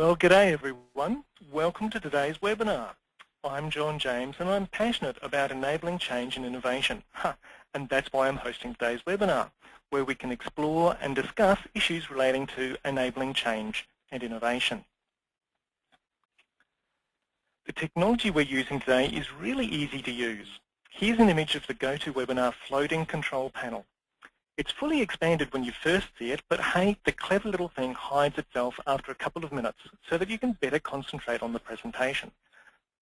Well, g'day everyone. Welcome to today's webinar. I'm John James and I'm passionate about enabling change and innovation. And that's why I'm hosting today's webinar, where we can explore and discuss issues relating to enabling change and innovation. The technology we're using today is really easy to use. Here's an image of the GoToWebinar floating control panel. It's fully expanded when you first see it, but hey, the clever little thing hides itself after a couple of minutes so that you can better concentrate on the presentation.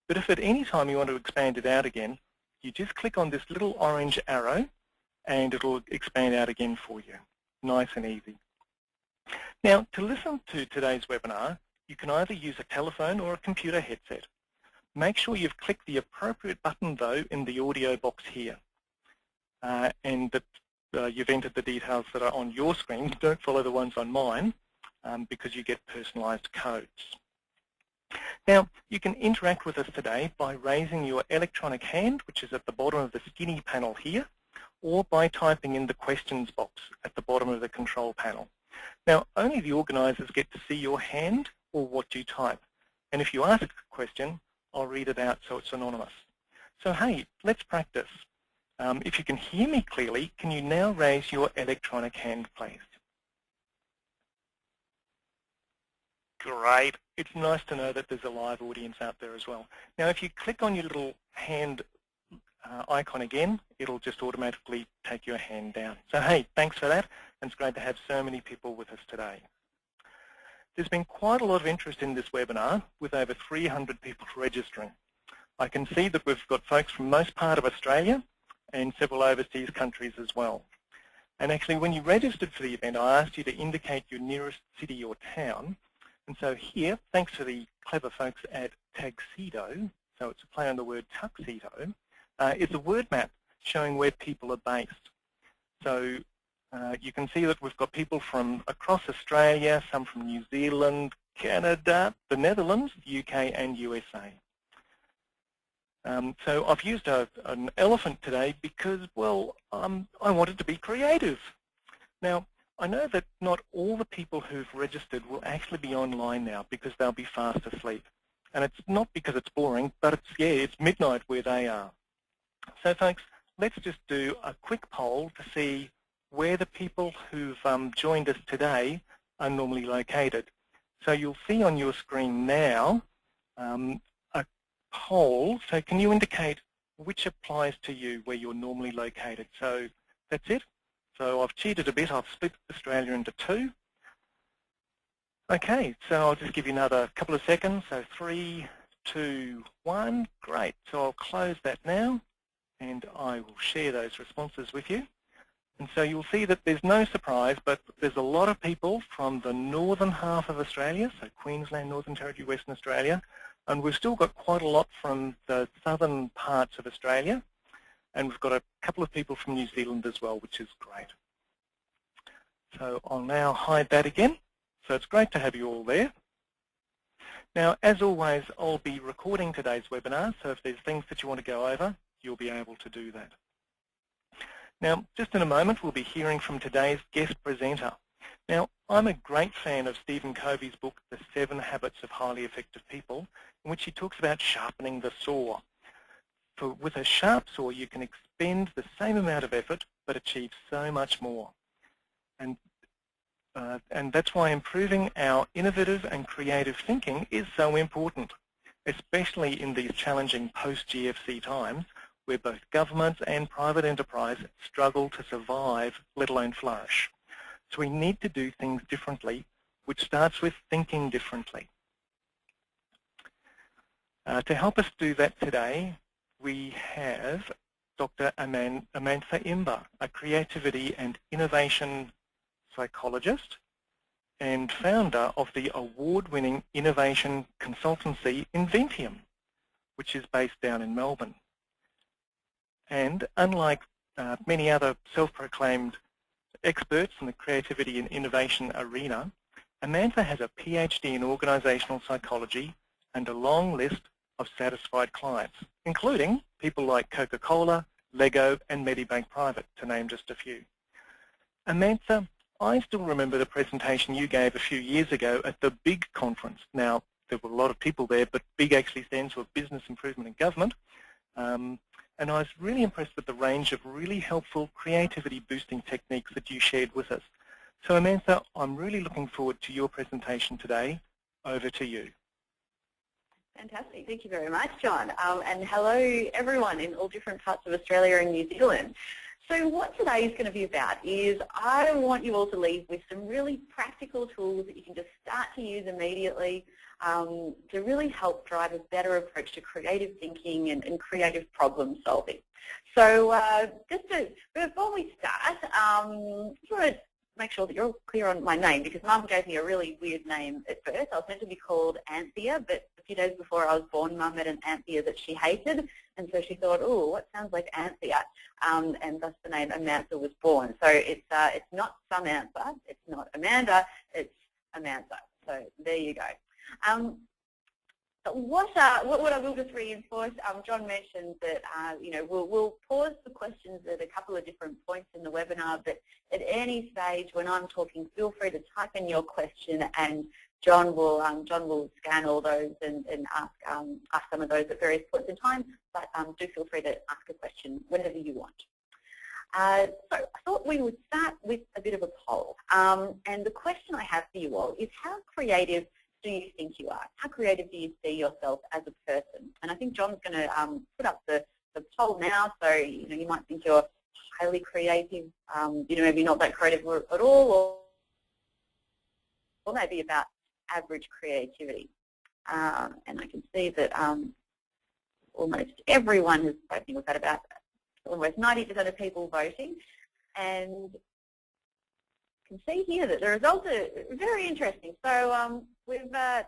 But if at any time you want to expand it out again, you just click on this little orange arrow and it'll expand out again for you. Nice and easy. Now, to listen to today's webinar, you can either use a telephone or a computer headset. Make sure you've clicked the appropriate button, though, in the audio box here, and that you've entered the details that are on your screen. Don't follow the ones on mine because you get personalised codes. Now, you can interact with us today by raising your electronic hand, which is at the bottom of the skinny panel here, or by typing in the questions box at the bottom of the control panel. Now, only the organisers get to see your hand or what you type. And if you ask a question, I'll read it out so it's anonymous. So hey, let's practice. If you can hear me clearly, can you now raise your electronic hand, please? Great. It's nice to know that there's a live audience out there as well. Now, if you click on your little hand icon again, it'll just automatically take your hand down. So hey, thanks for that, and it's great to have so many people with us today. There's been quite a lot of interest in this webinar, with over 300 people registering. I can see that we've got folks from most part of Australia and several overseas countries as well. And actually, when you registered for the event, I asked you to indicate your nearest city or town. And so here, thanks to the clever folks at Tuxedo, so it's a play on the word tuxedo, it's a word map showing where people are based. So you can see that we've got people from across Australia, some from New Zealand, Canada, the Netherlands, the UK and USA. So I've used an elephant today because, well, I wanted to be creative. Now, I know that not all the people who've registered will actually be online now because they'll be fast asleep. And it's not because it's boring, but it's, yeah, it's midnight where they are. So folks, let's just do a quick poll to see where the people who've joined us today are normally located. So you'll see on your screen now a poll. So can you indicate which applies to you where you're normally located? So that's it. So I've cheated a bit. I've split Australia into two. Okay, so I'll just give you another couple of seconds. So 3, 2, 1. Great. So I'll close that now, and I will share those responses with you. And so you'll see that there's no surprise, but there's a lot of people from the northern half of Australia, so Queensland, Northern Territory, Western Australia, and we've still got quite a lot from the southern parts of Australia, and we've got a couple of people from New Zealand as well, which is great. So I'll now hide that again. So it's great to have you all there. Now, as always, I'll be recording today's webinar, so if there's things that you want to go over, you'll be able to do that. Now, just in a moment, we'll be hearing from today's guest presenter. Now, I'm a great fan of Stephen Covey's book, The 7 Habits of Highly Effective People, in which he talks about sharpening the saw. For with a sharp saw, you can expend the same amount of effort, but achieve so much more. And that's why improving our innovative and creative thinking is so important, especially in these challenging post-GFC times, where both governments and private enterprise struggle to survive, let alone flourish. So we need to do things differently, which starts with thinking differently. To help us do that today, we have Dr Amantha Imber, a creativity and innovation psychologist and founder of the award-winning innovation consultancy Inventium, which is based down in Melbourne. And unlike many other self-proclaimed experts in the creativity and innovation arena, Amantha has a PhD in organisational psychology and a long list of satisfied clients, including people like Coca-Cola, Lego and Medibank Private, to name just a few. Amantha, I still remember the presentation you gave a few years ago at the BIG conference. Now, there were a lot of people there, but BIG actually stands for Business Improvement in Government. And I was really impressed with the range of really helpful creativity-boosting techniques that you shared with us. So, Amantha, I'm really looking forward to your presentation today. Over to you. Fantastic. Thank you very much, John. And hello, everyone in all different parts of Australia and New Zealand. So what today is going to be about is I want you all to leave with some really practical tools that you can just start to use immediately to really help drive a better approach to creative thinking and creative problem solving. So before we start, I just want to make sure that you're all clear on my name, because Mum gave me a really weird name at birth. I was meant to be called Anthea, but a few days before I was born, Mum met an Anthea that she hated, and so she thought, oh, what sounds like Anthea? And thus the name Amantha was born. So it's not Samantha, it's not Amanda, it's Amantha. So there you go. What I will just reinforce, John mentioned that we'll pause for questions at a couple of different points in the webinar, but at any stage when I'm talking, feel free to type in your question, and John will scan all those and ask some of those at various points in time. But do feel free to ask a question whenever you want. So I thought we would start with a bit of a poll, and the question I have for you all is, how creative do you think you are? How creative do you see yourself as a person? And I think John's going to put up the poll now, so you might think you're highly creative, maybe not that creative at all, or maybe about average creativity. And I can see that almost everyone has voted. We've got about almost 90% of people voting, and can see here that the results are very interesting. So we've kind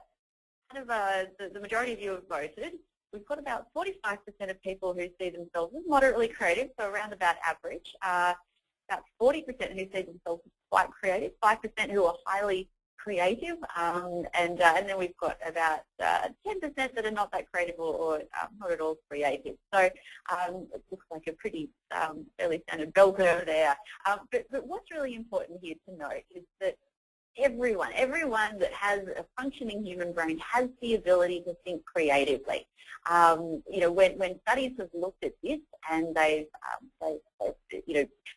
of the majority of you have voted. We've got about 45% of people who see themselves as moderately creative, so around about average. About 40% who see themselves as quite creative, 5% who are highly creative, and then we've got about 10% that are not that creative or not at all creative. So it looks like a pretty fairly standard bell curve there. But what's really important here to note is that everyone that has a functioning human brain has the ability to think creatively. When studies have looked at this and they've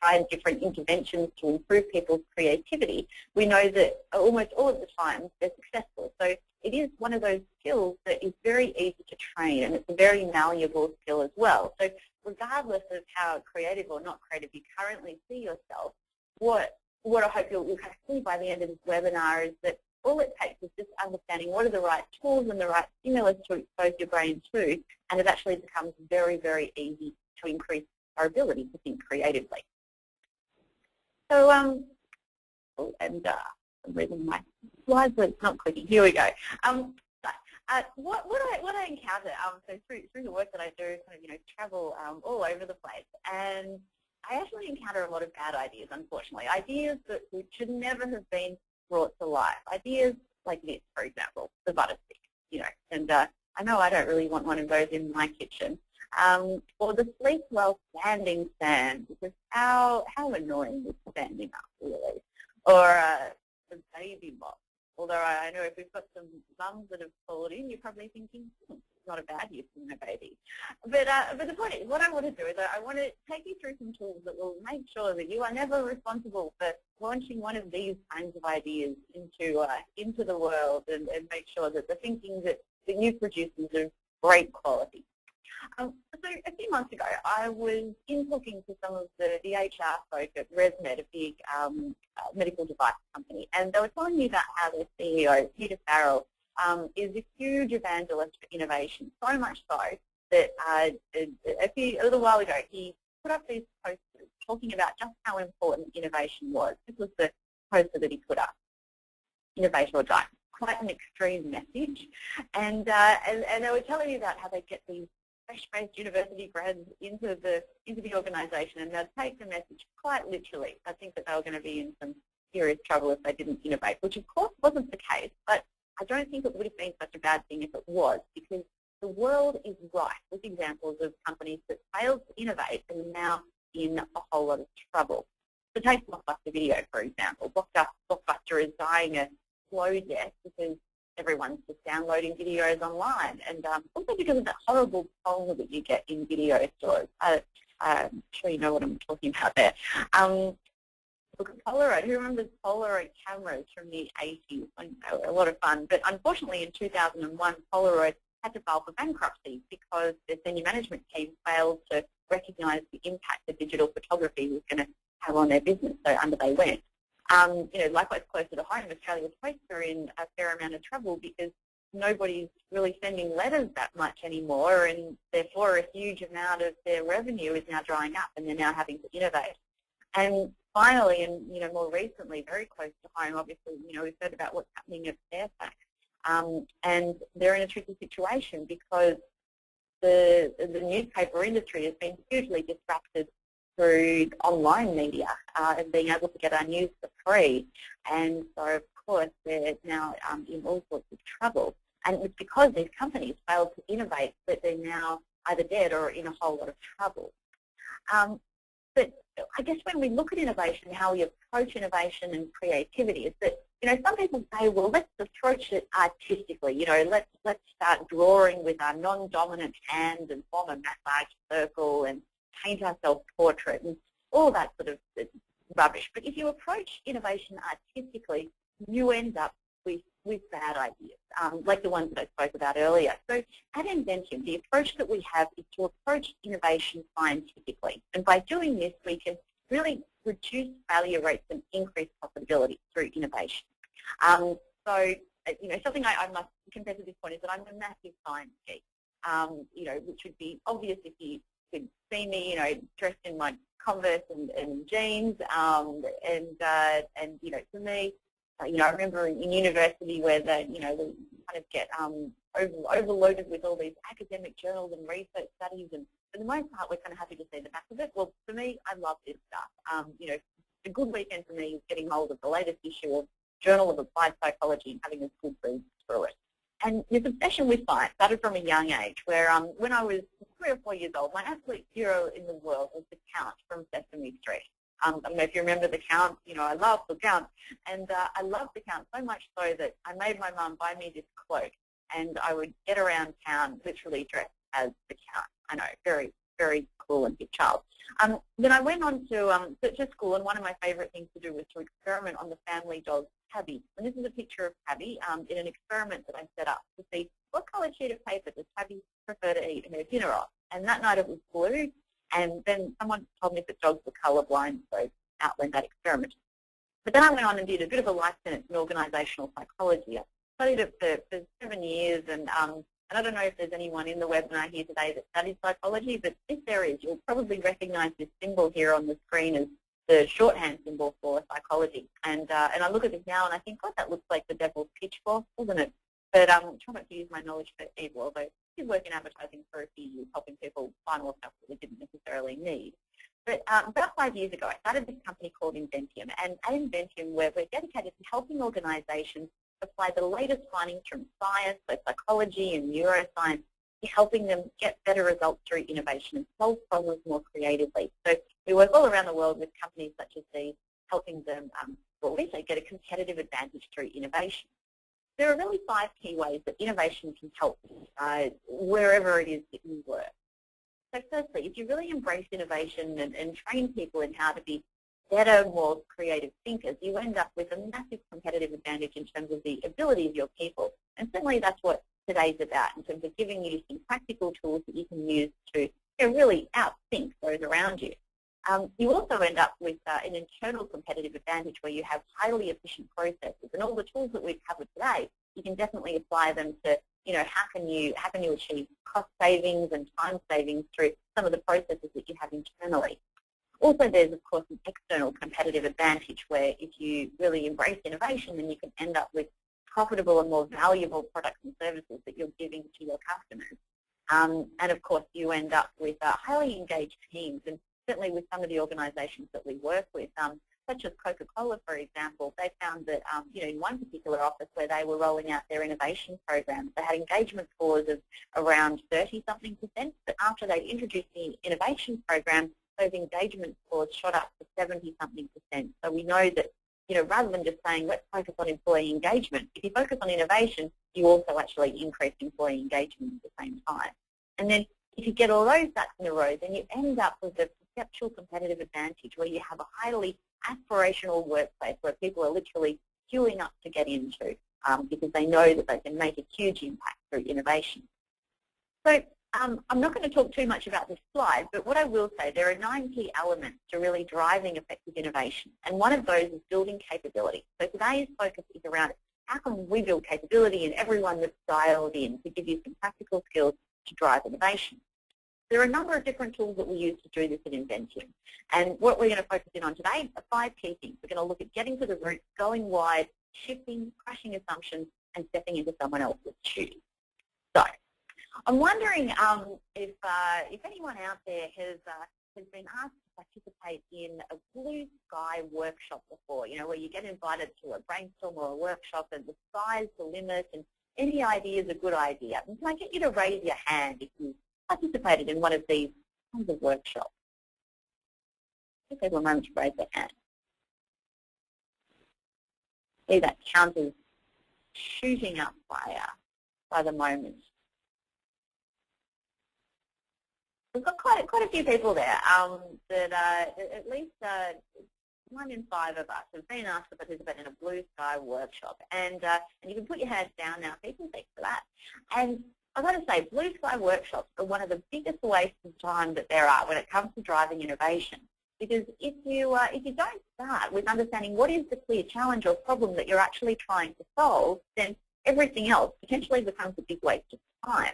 tried different interventions to improve people's creativity, we know that almost all of the time they're successful. So it is one of those skills that is very easy to train, and it's a very malleable skill as well. So regardless of how creative or not creative you currently see yourself, what I hope you'll kind of see by the end of this webinar is that all it takes is just understanding what are the right tools and the right stimulus to expose your brain to, and it actually becomes very, very easy to increase our ability to think creatively. So, I'm reading my slides, but it's not clicking. Here we go. What I encounter, so through the work that I do, travel all over the place, and I actually encounter a lot of bad ideas, unfortunately. Ideas that should never have been brought to life. Ideas like this, for example, the butter stick, and I know I don't really want one of those in my kitchen. Or the sleep while standing stand, because how annoying is standing up, really? Or the baby box. Although I know if we've got some mums that have called in, you're probably thinking, it's not a bad use for my baby. But the point is, what I want to do is I want to take you through some tools that will make sure that you are never responsible for launching one of these kinds of ideas into the world, and make sure that the thinking that you produce is of great quality. So a few months ago, I was in talking to some of the HR folk at ResMed, a big medical device company, and they were telling me about how their CEO, Peter Farrell, is a huge evangelist for innovation, so much so that a little while ago he put up these posters talking about just how important innovation was. This was the poster that he put up, innovation or die. Quite an extreme message, and they were telling me about how they get these fresh-faced university grads into the organisation, and they'd take the message quite literally. I think that they were going to be in some serious trouble if they didn't innovate, which of course wasn't the case, but I don't think it would have been such a bad thing if it was, because the world is rife with examples of companies that failed to innovate and are now in a whole lot of trouble. So take Blockbuster Video, for example. Blockbuster is buying a slow death because everyone's just downloading videos online, and also because of that horrible poll that you get in video stores. I'm sure you know what I'm talking about there. Look at Polaroid. Who remembers Polaroid cameras from the 80s? They were a lot of fun. But unfortunately, in 2001, Polaroid had to file for bankruptcy because their senior management team failed to recognise the impact that digital photography was going to have on their business, so under they went. Likewise, closer to home, Australia Post are in a fair amount of trouble because nobody's really sending letters that much anymore, and therefore a huge amount of their revenue is now drying up, and they're now having to innovate. And finally, and more recently, very close to home, obviously, we've heard about what's happening at Fairfax, and they're in a tricky situation because the newspaper industry has been hugely disrupted through online media and being able to get our news for free. And so, of course, they're now in all sorts of trouble. And it's because these companies failed to innovate that they're now either dead or in a whole lot of trouble. But I guess when we look at innovation, how we approach innovation and creativity is that, some people say, well, let's approach it artistically. Let's start drawing with our non-dominant hand and form a massage circle and paint our self-portrait and all that sort of rubbish. But if you approach innovation artistically, you end up with bad ideas, like the ones that I spoke about earlier. So at Inventium, the approach that we have is to approach innovation scientifically. And by doing this, we can really reduce failure rates and increase profitability through innovation. Something I must confess at this point is that I'm a massive science geek, which would be obvious if you could see me, dressed in my Converse and jeans, for me, I remember in university where they kind of get overloaded with all these academic journals and research studies, and for the most part, we're kind of happy to see the back of it. Well, for me, I love this stuff. A good weekend for me is getting hold of the latest issue of Journal of Applied Psychology and having a good read through it. And this obsession with science started from a young age, where when I was 3 or 4 years old, my absolute hero in the world was the Count from Sesame Street. I don't know if you remember the Count. I love the Count, and I loved the Count so much so that I made my mum buy me this cloak, and I would get around town literally dressed as the Count. I know, very, very cool and hip child. Then I went on to school, and one of my favourite things to do was to experiment on the family dog, Tabby. And this is a picture of Tabby in an experiment that I set up to see what coloured sheet of paper does Tabby prefer to eat her dinner off. And that night it was blue, and then someone told me that dogs were colourblind, so out went that experiment. But then I went on and did a bit of a life sentence in organisational psychology. I studied it for 7 years, and I don't know if there's anyone in the webinar here today that studies psychology, but if there is, you'll probably recognise this symbol here on the screen as the shorthand symbol for psychology. And I look at this now and I think, God, that looks like the devil's pitchfork, doesn't it? But I'm trying not to use my knowledge for evil, although I did work in advertising for a few years, helping people find more stuff that they didn't necessarily need. But about 5 years ago, I started this company called Inventium. And at Inventium, we're dedicated to helping organisations apply the latest findings from science, so psychology and neuroscience, to helping them get better results through innovation and solve problems more creatively. So we work all around the world with companies such as these, helping them, we say, get a competitive advantage through innovation. There are really 5 key ways that innovation can help wherever it is that you work. So firstly, if you really embrace innovation and train people in how to be better, more creative thinkers, you end up with a massive competitive advantage in terms of the ability of your people. And certainly that's what today's about, in terms of giving you some practical tools that you can use to really outthink those around you. You also end up with an internal competitive advantage where you have highly efficient processes, and all the tools that we've covered today, you can definitely apply them to, how can you achieve cost savings and time savings through some of the processes that you have internally. Also, there's, of course, an external competitive advantage where if you really embrace innovation, then you can end up with profitable and more valuable products and services that you're giving to your customers. And, of course, you end up with highly engaged teams. And certainly with some of the organisations that we work with, such as Coca-Cola, for example, they found that, in one particular office where they were rolling out their innovation programs, they had engagement scores of around 30-something%. But after they introduced the innovation program, those engagement scores shot up to 70-something%. So we know that, rather than just saying, let's focus on employee engagement, if you focus on innovation, you also actually increase employee engagement at the same time. And then if you get all those ducks in a row, then you end up with a perceptual competitive advantage where you have a highly aspirational workplace where people are literally queuing up to get into because they know that they can make a huge impact through innovation. So I'm not going to talk too much about this slide, but what I will say, there are 9 key elements to really driving effective innovation, and one of those is building capability. So today's focus is around how can we build capability in everyone that's dialed in to give you some practical skills to drive innovation. There are a number of different tools that we use to do this in Inventium, and what we're going to focus in on today are 5 key things. We're going to look at getting to the root, going wide, shifting, crushing assumptions, and stepping into someone else's shoes. So I'm wondering if anyone out there has been asked to participate in a blue sky workshop before, where you get invited to a brainstorm or a workshop and the sky's the limit and any idea is a good idea. And can I get you to raise your hand if you participated in one of these kinds of workshops? Give people a moment to raise their hand. See, that count is shooting up by the moment. We've got quite a few people there that at least 1 in 5 of us have been asked to participate in a blue sky workshop, and you can put your hands down now. People thanks for that. And I've got to say, blue sky workshops are one of the biggest wastes of time that there are when it comes to driving innovation. Because if you don't start with understanding what is the clear challenge or problem that you're actually trying to solve, then everything else potentially becomes a big waste of time.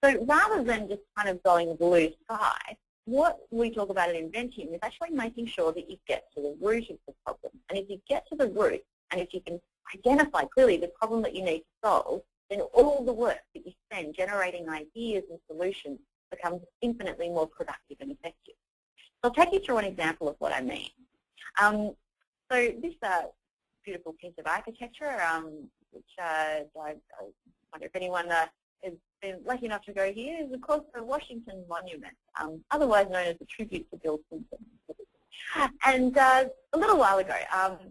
So rather than just kind of going blue sky, what we talk about in Inventium is actually making sure that you get to the root of the problem. And if you get to the root, and if you can identify clearly the problem that you need to solve, then all the work that you spend generating ideas and solutions becomes infinitely more productive and effective. So I'll take you through an example of what I mean. So this beautiful piece of architecture, which I wonder if anyone has been lucky enough to go here, is of course the Washington Monument, otherwise known as the tribute to Bill Clinton. And a little while ago,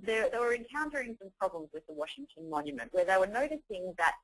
they were encountering some problems with the Washington Monument, where they were noticing that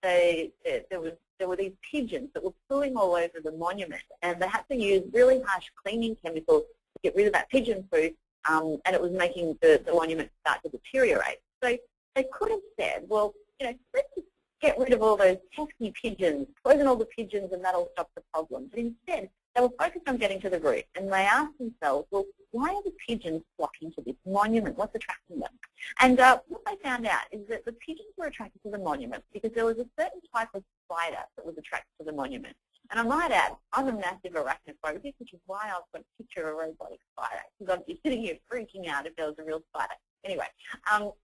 there were these pigeons that were pooing all over the monument, and they had to use really harsh cleaning chemicals to get rid of that pigeon poo, and it was making the monument start to deteriorate. So they could have said, well, let's just get rid of all those pesky pigeons, poison all the pigeons, and that'll stop the problem. But instead, they were focused on getting to the root, and they asked themselves, well, why are the pigeons flocking to this monument? What's attracting them? And what they found out is that the pigeons were attracted to the monument because there was a certain type of spider that was attracted to the monument. And I might add, I'm a massive arachnophobic, which is why I've got a picture of a robotic spider, because I'd be sitting here freaking out if there was a real spider. Anyway, so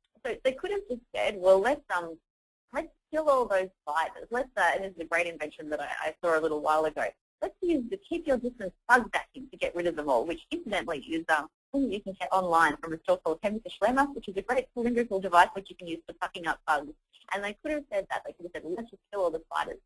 they could have just said, well, let's kill all those spiders. And this is a great invention that I saw a little while ago. Let's use the keep your distance bug vacuum to get rid of them all, which incidentally is something you can get online from a store called Chemical Schlemmer, which is a great cylindrical device which you can use for sucking up bugs. And they could have said that. They could have said, well, let's just kill all the spiders.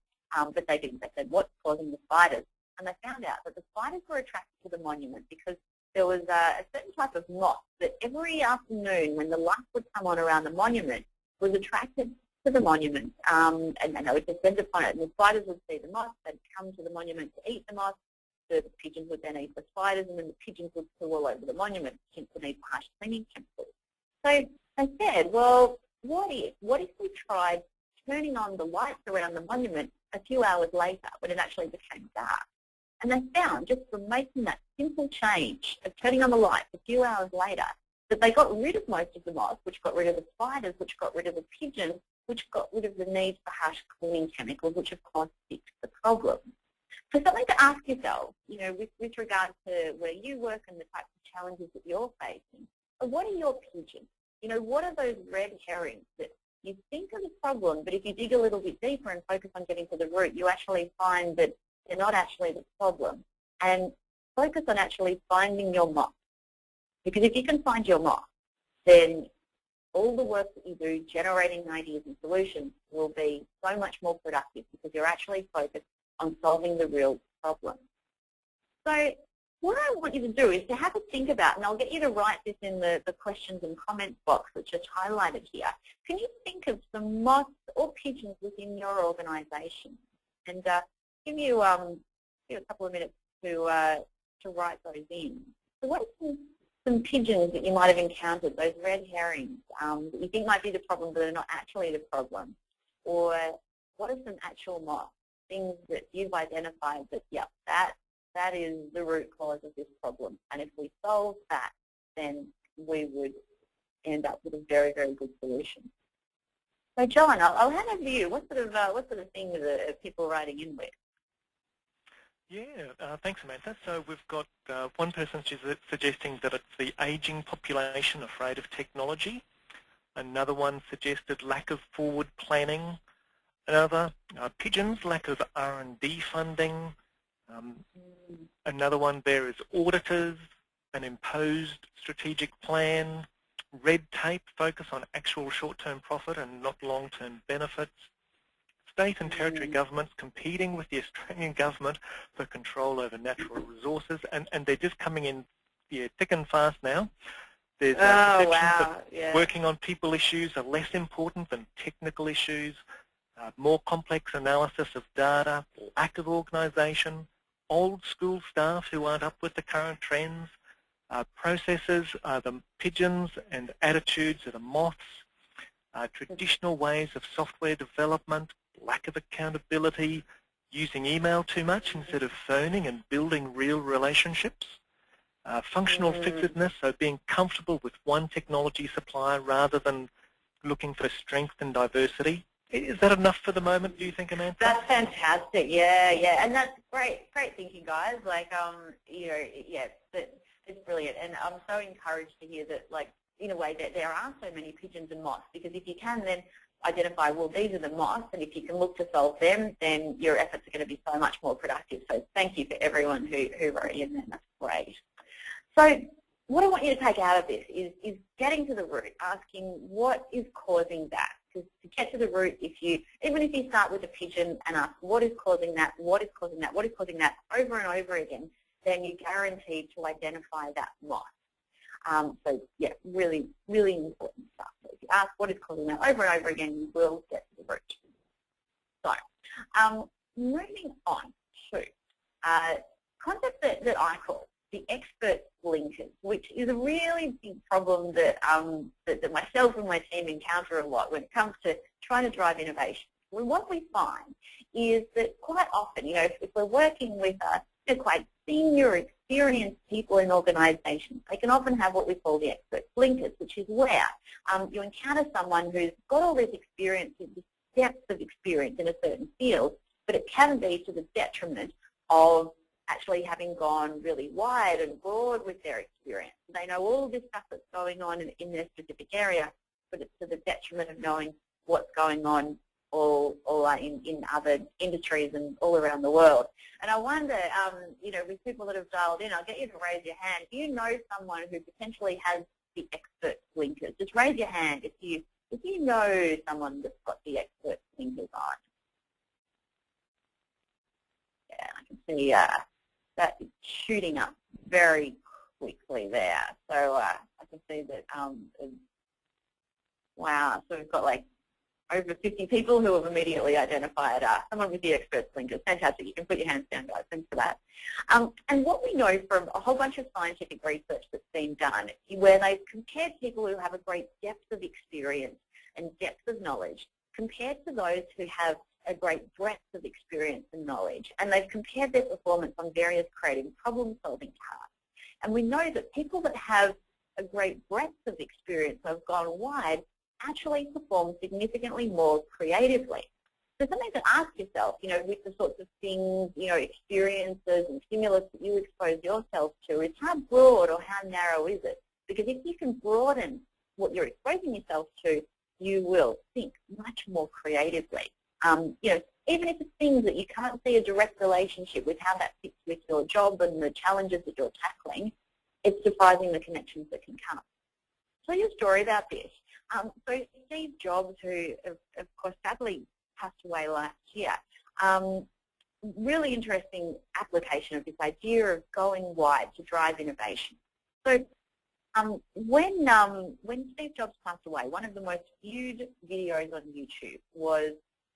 But they didn't. They said, what's causing the spiders? And they found out that the spiders were attracted to the monument because there was a certain type of moth that every afternoon when the light would come on around the monument was attracted to the monument, and they would descend upon it, and the spiders would see the moth, they'd come to the monument to eat the moth, the pigeons would then eat the spiders, and then the pigeons would poo all over the monument, hence the need for harsh cleaning chemicals. So they said, well, what if we tried turning on the lights around the monument a few hours later when it actually became dark? And they found, just from making that simple change of turning on the lights a few hours later, that they got rid of most of the moths, which got rid of the spiders, which got rid of the pigeons, which got rid of the need for harsh cleaning chemicals, which of course fixed the problem. So something to ask yourself, with regard to where you work and the types of challenges that you're facing, what are your pigeons? What are those red herrings that you think are the problem, but if you dig a little bit deeper and focus on getting to the root, you actually find that they're not actually the problem. And focus on actually finding your moth. Because if you can find your moth, then all the work that you do generating ideas and solutions will be so much more productive because you're actually focused on solving the real problem. So what I want you to do is to have a think about, and I'll get you to write this in the questions and comments box that's just highlighted here. Can you think of some moths or pigeons within your organisation? And give you a couple of minutes to write those in. So what are some pigeons that you might have encountered, those red herrings that you think might be the problem but are not actually the problem? Or what are some actual moths, things that you've identified that, yep, that is the root cause of this problem, and if we solve that, then we would end up with a very, very good solution. So, John, I'll hand over to you. What sort of things are people writing in with? Yeah, thanks, Amantha. So we've got one person suggesting that it's the ageing population afraid of technology. Another one suggested lack of forward planning. Another, pigeons, lack of R&D funding. Another one there is auditors, an imposed strategic plan, red tape, focus on actual short-term profit and not long-term benefits, state and territory governments competing with the Australian government for control over natural resources, and they're just coming in thick and fast now. There's perceptions that working on people issues are less important than technical issues, more complex analysis of data, lack of organisation, old school staff who aren't up with the current trends, processes are the pigeons and attitudes are the moths, traditional ways of software development, lack of accountability, using email too much instead of phoning and building real relationships, functional fixedness, so being comfortable with one technology supplier rather than looking for strength and diversity. Is that enough for the moment, do you think, Amantha? That's fantastic. Yeah, and that's great thinking, guys. Like, it's brilliant, and I'm so encouraged to hear that, like, in a way that there are so many pigeons and moths, because if you can then identify, well, these are the moths, and if you can look to solve them, then your efforts are going to be so much more productive. So thank you for everyone who wrote in there. That's great. So what I want you to take out of this is getting to the root, asking what is causing that. Because to get to the root, even if you start with a pigeon and ask what is causing that, what is causing that, what is causing that over and over again, then you're guaranteed to identify that moth. So yeah, really, really important stuff. So if you ask what is causing that over and over again, you will get to the root. So moving on to a concept that I call the expert blinkers, which is a really big problem that, that myself and my team encounter a lot when it comes to trying to drive innovation. Well, what we find is that quite often, if we're working with quite senior, experienced people in organisations, they can often have what we call the expert blinkers, which is where you encounter someone who's got all this experience, this depth of experience in a certain field, but it can be to the detriment of actually having gone really wide and broad with their experience. They know all this stuff that's going on in their specific area, but it's to the detriment of knowing what's going on all in other industries and all around the world. And I wonder, with people that have dialed in, I'll get you to raise your hand. If you know someone who potentially has the expert blinkers, just raise your hand if you know someone that's got the expert blinkers on. Yeah, I can see that is shooting up very quickly there. So I can see that, wow, so we've got like over 50 people who have immediately identified someone with the expert blinkers. Fantastic. You can put your hands down, guys. Thanks for that. And what we know from a whole bunch of scientific research that's been done, where they've compared people who have a great depth of experience and depth of knowledge compared to those who have a great breadth of experience and knowledge, and they've compared their performance on various creative problem-solving tasks. And we know that people that have a great breadth of experience, have gone wide, actually perform significantly more creatively. So something to ask yourself, with the sorts of things, experiences and stimulus that you expose yourself to, is how broad or how narrow is it? Because if you can broaden what you're exposing yourself to, you will think much more creatively. Even if it's things that you can't see a direct relationship with how that fits with your job and the challenges that you're tackling, it's surprising the connections that can come. So your story about this. So Steve Jobs, who of course sadly passed away last year, really interesting application of this idea of going wide to drive innovation. So when Steve Jobs passed away, one of the most viewed videos on YouTube was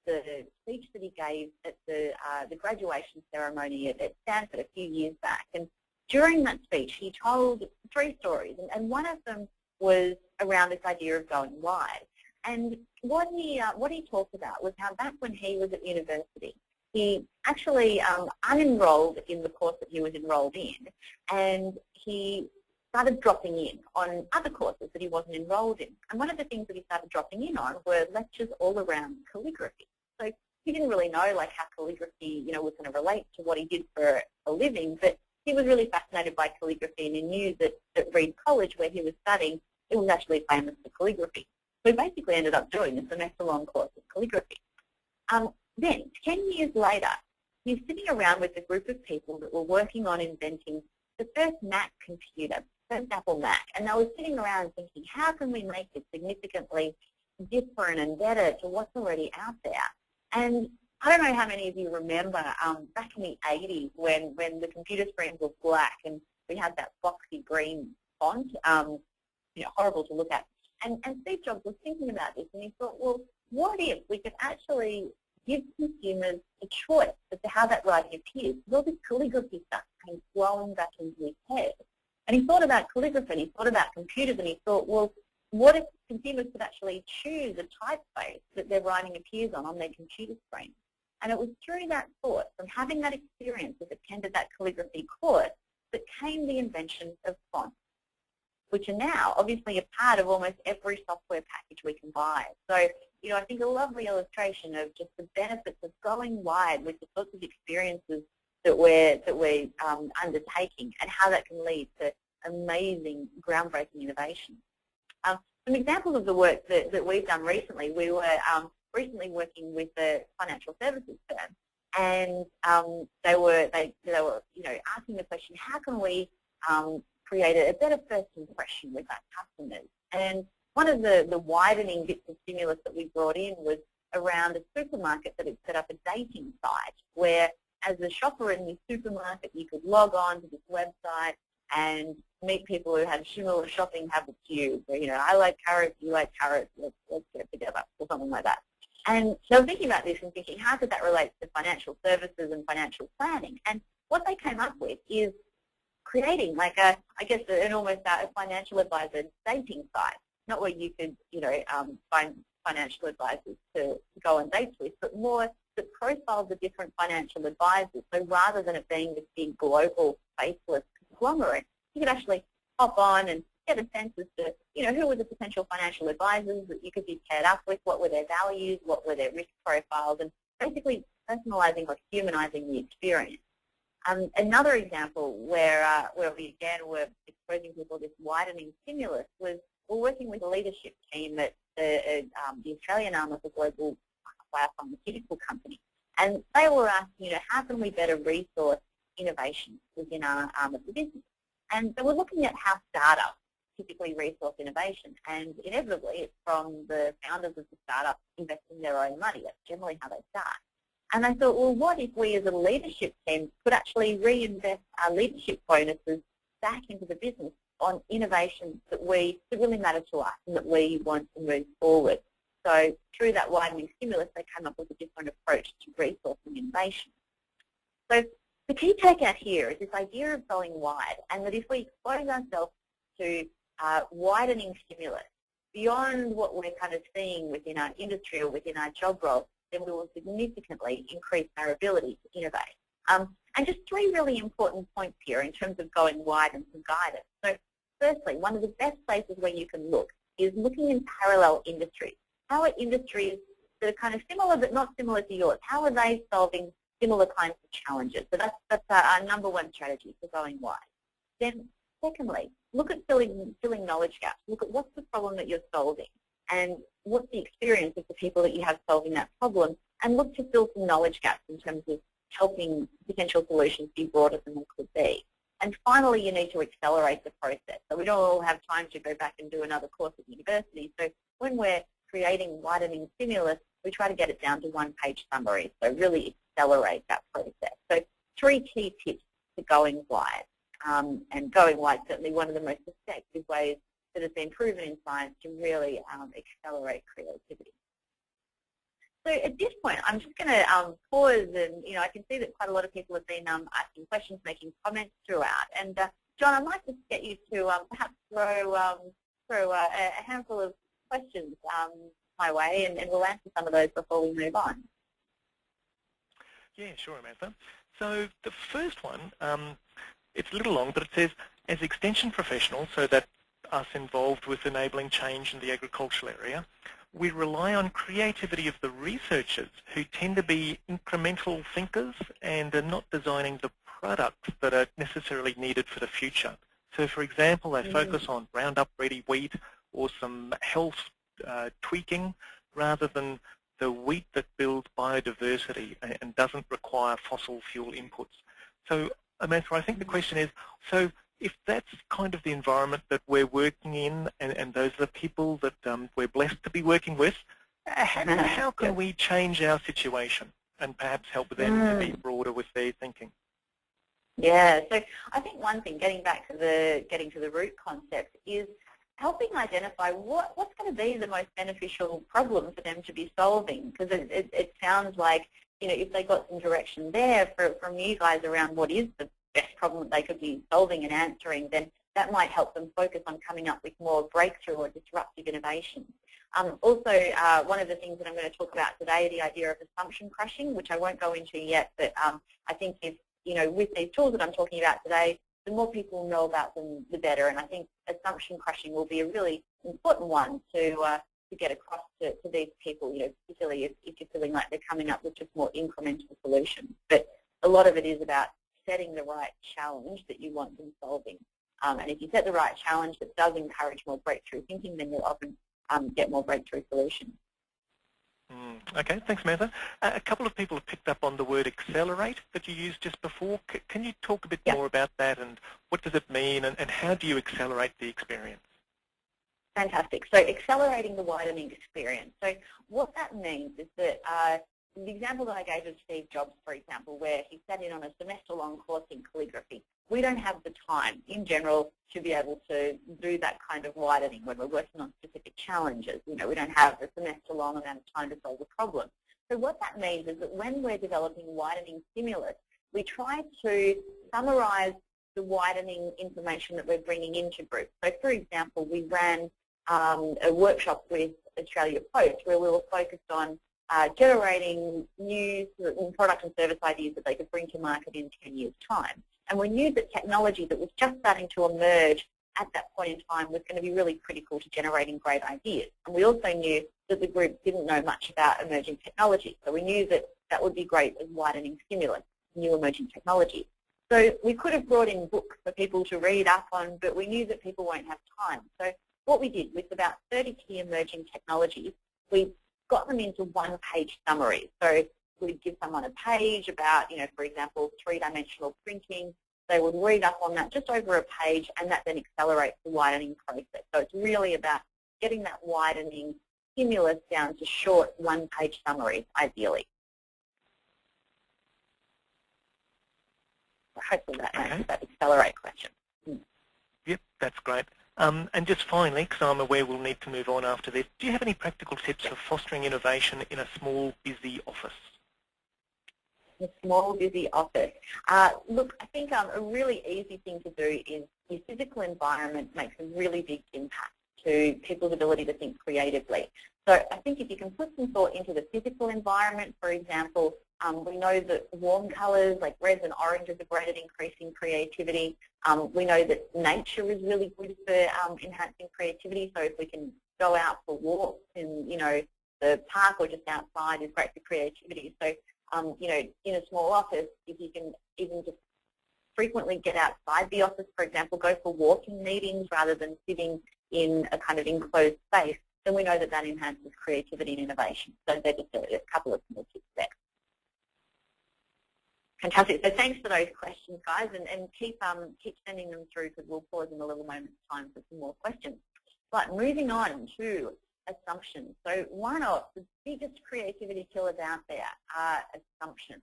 the speech that he gave at the graduation ceremony at Stanford a few years back. And during that speech, he told 3 stories, and one of them was around this idea of going wide. And what he talked about was how back when he was at university, he actually unenrolled in the course that he was enrolled in, and he started dropping in on other courses that he wasn't enrolled in. And one of the things that he started dropping in on were lectures all around calligraphy. So he didn't really know like how calligraphy, was going to relate to what he did for a living, but he was really fascinated by calligraphy, and he knew that at Reed College, where he was studying, it was actually famous for calligraphy. So he basically ended up doing a semester-long course of calligraphy. Then, 10 years later, he's sitting around with a group of people that were working on inventing the first Mac computer, first Apple Mac, and they were sitting around thinking, how can we make it significantly different and better to what's already out there? And I don't know how many of you remember back in the 80s when the computer screens were black and we had that boxy green font, horrible to look at. And Steve Jobs was thinking about this, and he thought, well, what if we could actually give consumers a choice as to how that writing appears? All this calligraphy stuff came flowing back into his head. And he thought about calligraphy, and he thought about computers, and he thought, well, what if consumers could actually choose a typeface that their writing appears on their computer screen? And it was through that thought, from having that experience of attended that calligraphy course, that came the invention of fonts, which are now obviously a part of almost every software package we can buy. So, I think a lovely illustration of just the benefits of going wide with the sorts of experiences that we're undertaking, and how that can lead to amazing, groundbreaking innovation. Some examples of the work that we've done recently, we were recently working with a financial services firm, and they were asking the question, how can we create a better first impression with our customers? And one of the widening bits of stimulus that we brought in was around a supermarket that had set up a dating site where, as a shopper in the supermarket, you could log on to this website and meet people who had similar shopping habits to you. So, I like carrots, you like carrots, let's get together, or something like that. And they were thinking about this and thinking, how could that relate to financial services and financial planning? And what they came up with is creating like an almost a financial advisor dating site, not where you could, find financial advisors to go on dates with, but more that profiles the different financial advisors. So rather than it being this big global faceless conglomerate, you could actually hop on and get a sense as to, who were the potential financial advisors that you could be paired up with, what were their values, what were their risk profiles, and basically personalizing or humanizing the experience. Another example where we again were exposing people to this widening stimulus was we're working with a leadership team at the Australian arm of a global biopharmaceutical company, and they were asking, how can we better resource innovation within our arm of the business? And so we're looking at how startups typically resource innovation, and inevitably it's from the founders of the startup investing their own money. That's generally how they start. And I thought, well, what if we as a leadership team could actually reinvest our leadership bonuses back into the business on innovations that really matter to us and that we want to move forward? So through that widening stimulus, they came up with a different approach to resourcing innovation. So the key takeout here is this idea of going wide, and that if we expose ourselves to widening stimulus beyond what we're kind of seeing within our industry or within our job role, then we will significantly increase our ability to innovate. And just 3 really important points here in terms of going wide and some guidance. So firstly, one of the best places where you can look is looking in parallel industries. How are industries that are kind of similar but not similar to yours, how are they solving similar kinds of challenges? So that's our number 1 strategy for going wide. Then secondly, look at filling knowledge gaps. Look at what's the problem that you're solving and what's the experience of the people that you have solving that problem, and look to fill some knowledge gaps in terms of helping potential solutions be broader than they could be. And finally, you need to accelerate the process. So we don't all have time to go back and do another course at university. So when we're creating widening stimulus, we try to get it down to 1-page summary. So really accelerate that process. So 3 key tips to going wide. And going wide is certainly one of the most effective ways that has been proven in science to really accelerate creativity. So at this point, I'm just going to pause, and I can see that quite a lot of people have been asking questions, making comments throughout. And John, I'd like to get you to perhaps throw a handful of questions my way, and we'll answer some of those before we move on. Yeah, sure, Amantha. So the first one, it's a little long, but it says, as extension professionals, so that us involved with enabling change in the agricultural area, we rely on creativity of the researchers who tend to be incremental thinkers and are not designing the products that are necessarily needed for the future. So for example, they focus on Roundup-ready wheat or some health tweaking rather than the wheat that builds biodiversity and doesn't require fossil fuel inputs. So Amantha, I think the question is, so if that's kind of the environment that we're working in and those are the people that we're blessed to be working with, how can we change our situation and perhaps help them to be broader with their thinking? Yeah, so I think one thing, getting to the root concept, is helping identify what's going to be the most beneficial problem for them to be solving. Because it sounds like, if they got some direction there from you guys around what is the best problem that they could be solving and answering, then that might help them focus on coming up with more breakthrough or disruptive innovations. Also, one of the things that I'm going to talk about today, the idea of assumption crushing, which I won't go into yet, but I think if, with these tools that I'm talking about today, the more people know about them, the better. And I think assumption crushing will be a really important one to get across to these people, particularly if you're feeling like they're coming up with just more incremental solutions. But a lot of it is about setting the right challenge that you want them solving. And if you set the right challenge that does encourage more breakthrough thinking, then you'll often get more breakthrough solutions. Okay, thanks, Amantha. A couple of people have picked up on the word accelerate that you used just before. Can you talk a bit more about that, and what does it mean, and how do you accelerate the experience? Fantastic. So accelerating the widening experience. So what that means is that the example that I gave of Steve Jobs, for example, where he sat in on a semester-long course in calligraphy, we don't have the time in general to be able to do that kind of widening when we're working on specific challenges. We don't have a semester-long amount of time to solve a problem. So what that means is that when we're developing widening stimulus, we try to summarize the widening information that we're bringing into groups. So for example, we ran a workshop with Australia Post where we were focused on generating new product and service ideas that they could bring to market in 10 years' time. And we knew that technology that was just starting to emerge at that point in time was going to be really critical to generating great ideas. And we also knew that the group didn't know much about emerging technology. So we knew that that would be great as widening stimulus, new emerging technology. So we could have brought in books for people to read up on, but we knew that people won't have time. So what we did with about 30 key emerging technologies, we got them into one-page summaries. So we'd give someone a page about, for example, three-dimensional printing. They would read up on that just over a page, and that then accelerates the widening process. So it's really about getting that widening stimulus down to short one-page summaries, ideally. So hopefully that answers that accelerate question. Yep, that's great. And just finally, because I'm aware we'll need to move on after this, do you have any practical tips for fostering innovation in a small, busy office? A small, busy office. Look, I think a really easy thing to do is your physical environment makes a really big impact to people's ability to think creatively. So I think if you can put some thought into the physical environment, for example, we know that warm colours like reds and oranges are great at increasing creativity. We know that nature is really good for enhancing creativity. So if we can go out for walks in, the park or just outside is great for creativity. So, in a small office, if you can even just frequently get outside the office, for example, go for walking meetings rather than sitting in a kind of enclosed space, then we know that that enhances creativity and innovation. So they're just a couple of small tips there. Fantastic. So thanks for those questions, guys, and keep sending them through because we'll pause in a little moment's time for some more questions. But moving on to assumptions. So one of the biggest creativity killers out there are assumptions.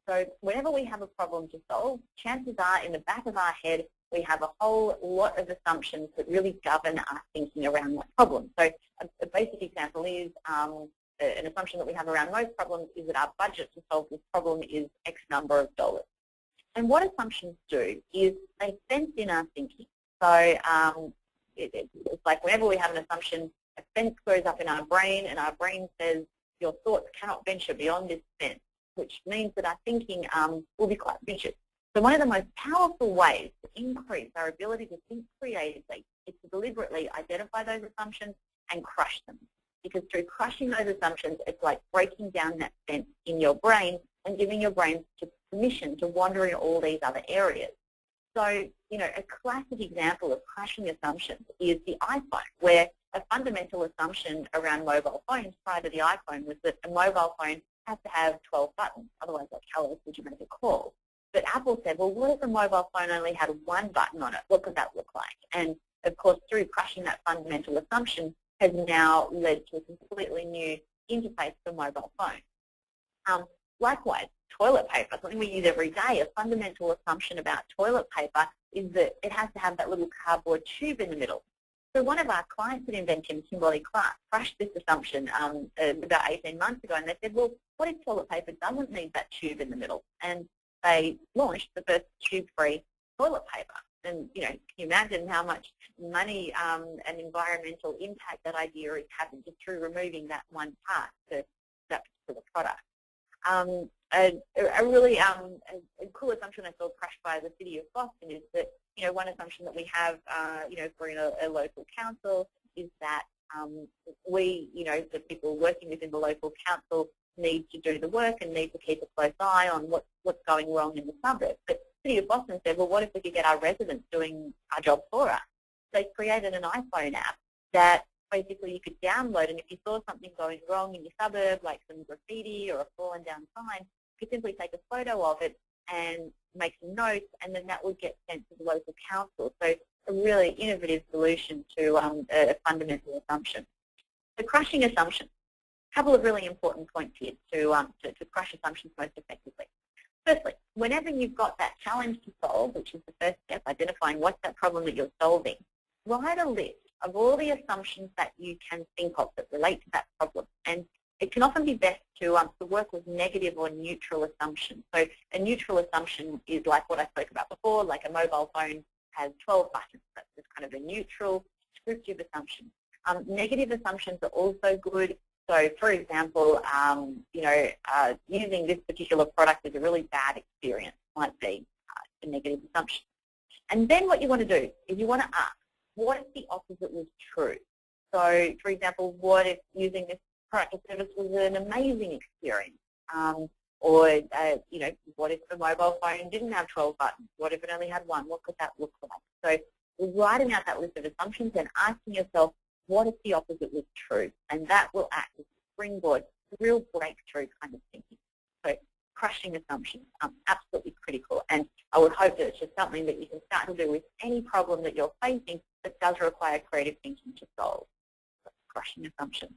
So whenever we have a problem to solve, chances are in the back of our head we have a whole lot of assumptions that really govern our thinking around that problem. So a basic example is an assumption that we have around most problems is that our budget to solve this problem is X number of dollars. And what assumptions do is they fence in our thinking. So it's like whenever we have an assumption, a fence goes up in our brain, and our brain says, your thoughts cannot venture beyond this fence, which means that our thinking will be quite vicious. So one of the most powerful ways to increase our ability to think creatively is to deliberately identify those assumptions and crush them. Because through crushing those assumptions, it's like breaking down that fence in your brain and giving your brain permission to wander in all these other areas. So, you know, a classic example of crushing assumptions is the iPhone, where a fundamental assumption around mobile phones prior to the iPhone was that a mobile phone has to have 12 buttons, otherwise, like, how else would you make a call? But Apple said, well, what if a mobile phone only had one button on it? What could that look like? And, of course, through crushing that fundamental assumption has now led to a completely new interface for mobile phones. Likewise, toilet paper, something we use every day, a fundamental assumption about toilet paper is that it has to have that little cardboard tube in the middle. So one of our clients at Inventium, Kimberly Clark, crushed this assumption about 18 months ago, and they said, well, what if toilet paper doesn't need that tube in the middle? And they launched the first tube-free toilet paper. And, you know, can you imagine how much money and environmental impact that idea is having just through removing that one part to that particular product? A really a cool assumption I saw crushed by the City of Boston is that, you know, one assumption that we have, you know, for a local council is that we, you know, the people working within the local council need to do the work and need to keep a close eye on what's going wrong in the suburbs. But the City of Boston said, well, what if we could get our residents doing our job for us? They created an iPhone app that basically you could download, and if you saw something going wrong in your suburb, like some graffiti or a fallen down sign, you could simply take a photo of it and make some notes, and then that would get sent to the local council. So a really innovative solution to a fundamental assumption. So crushing assumptions. A couple of really important points here to crush assumptions most effectively. Firstly, whenever you've got that challenge to solve, which is the first step, identifying what's that problem that you're solving, write a list of all the assumptions that you can think of that relate to that problem. And it can often be best to work with negative or neutral assumptions. So a neutral assumption is like what I spoke about before, like a mobile phone has 12 buttons. That's just kind of a neutral, descriptive assumption. Negative assumptions are also good. So, for example, you know, using this particular product is a really bad experience might be a negative assumption. And then what you want to do is you want to ask, what if the opposite was true? So, for example, what if using this product or service was an amazing experience? Or, you know, what if the mobile phone didn't have 12 buttons? What if it only had one? What could that look like? So, writing out that list of assumptions and asking yourself, what if the opposite was true? And that will act as a springboard, a real breakthrough kind of thinking. So crushing assumptions, absolutely critical. And I would hope that it's just something that you can start to do with any problem that you're facing that does require creative thinking to solve. So crushing assumptions.